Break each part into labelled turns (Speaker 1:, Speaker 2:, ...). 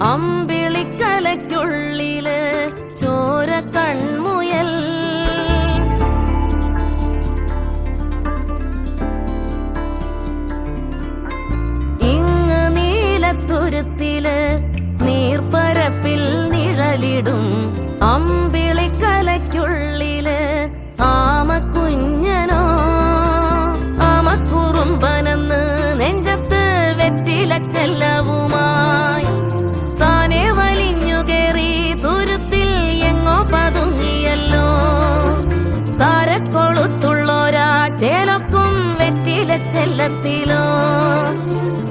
Speaker 1: അമ്പിളിക്കലയ്ക്കുള്ളില് ചോര കൺമുയൽ. ഇങ്ങ് നീലത്തുരുത്തില് നീർപ്പരപ്പിൽ നിഴലിടും അമ്പിളിക്കലയ്ക്കുള്ളില് ആമക്കുഞ്ഞനോ ആമക്കുറുമ്പനെന്ന് നെഞ്ചത്ത് വെറ്റിലച്ചെല്ലവുമായി താനെ വലിഞ്ഞുകേറി തുരുത്തിൽ എങ്ങോ പതുങ്ങിയല്ലോ. താരക്കൊളുത്തുള്ളോരാ ചേലൊക്കും വെറ്റിലച്ചെല്ലത്തിലോ.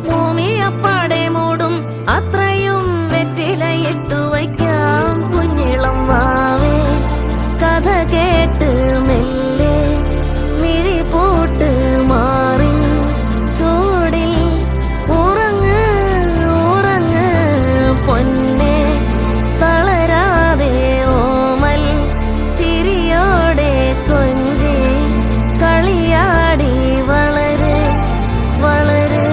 Speaker 1: ഭൂമിയപ്പാടെ മൂടും അത്രയും വെറ്റിലയിട്ടു വയ്ക്കാം കുഞ്ഞിളം വാവേ. കഥ കേട്ട് മെല്ലെ മിഴി പൂട്ട് മാറിൻ ചൂടിൽ ഉറങ്ങ് ഉറങ്ങ് പൊന്നെ. തളരാതെ ഓമൽ ചിരിയോടെ കൊഞ്ചി കളിയാടി വളര് വളര്.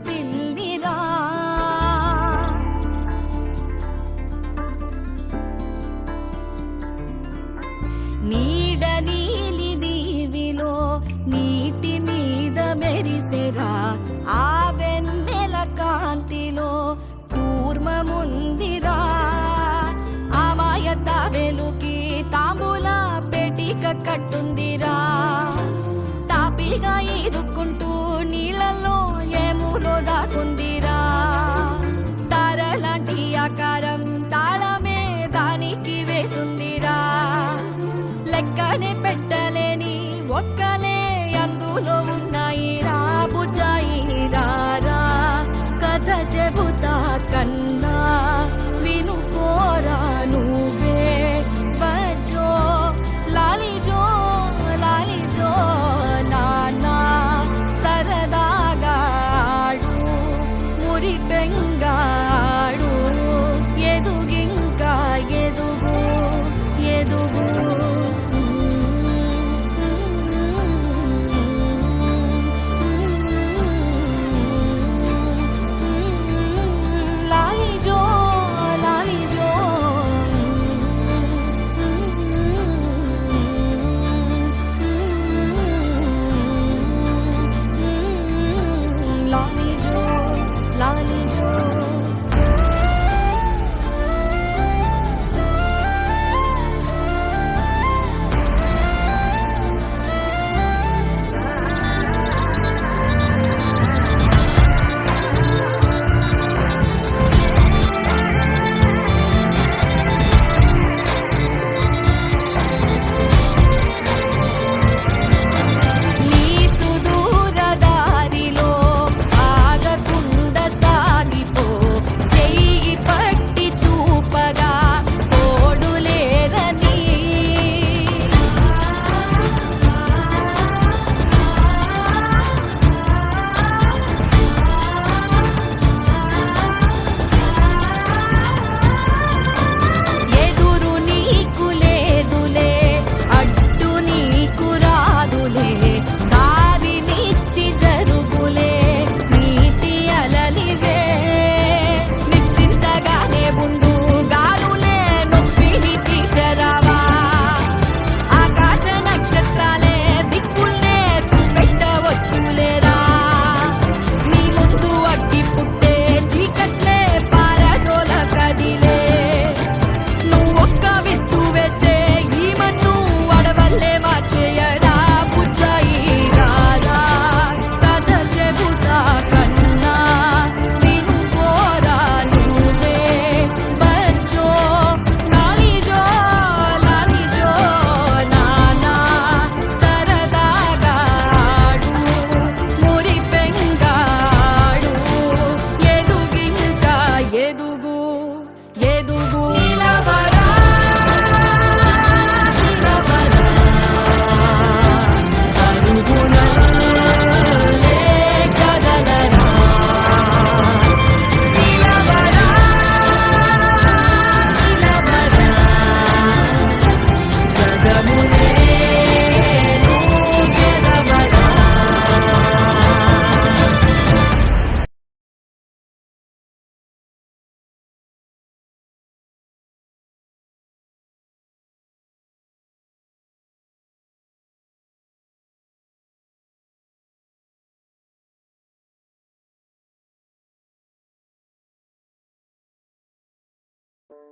Speaker 1: పిల్లిరా నీడ నీలి దీవిలో నీటి మీద మెరిసెరా ఆ వెన్నెల కాంతిలో కూర్మముందిరా అమాయత వెలుకి తాంబూల పెటిక కట్టుందిరా తాపిగా ఈదుకుంటూ నీళ్ళల్లో ఏములో దాకుందిరా తారలాంటి ఆకారం తాళమే దానికి వేసుందిరా లెక్కనే పెట్టలేని ఒక్కలే అందులో ఉన్నాయిరా బుజ్జాయిరా కథ చెబుతా కన్నా వినుకోరా నువ్వే బజ్జో లాలిజో లాలిజో నానా సరదాగా ఆడు మురి బెంగాడు ఎదుగింకా ఎదుగు ఎదుగు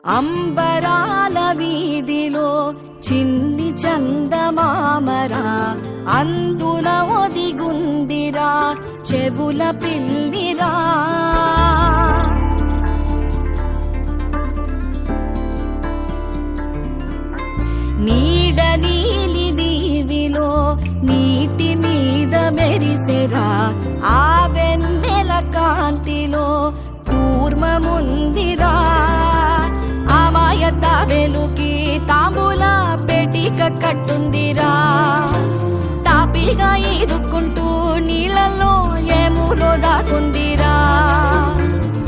Speaker 1: అంబరాల వీధిలో చిన్ని చందమామరా అందున ఒదిగుందిరా చెవుల పిల్లిరా నీడ నీలి దీవిలో నీటి మీద మెరిసెరా ఆ వెన్నెల కాంతిలో కూర్మముందిరా అమాయత వెలుకి తాంబూల పెటిక కట్టుందిరా తాపిగా ఈదుకుంటూ నీళ్ళల్లో ఏములో దాకుందిరా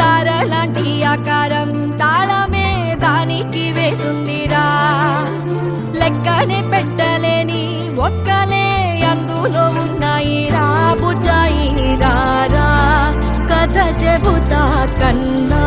Speaker 1: తారలాంటి ఆకారం తాళమే దానికి వేసుందిరా లెక్కనే పెట్టలేని ఒక్కలే అందులో ఉన్నాయిరా బుజ్జాయిరా అన్నా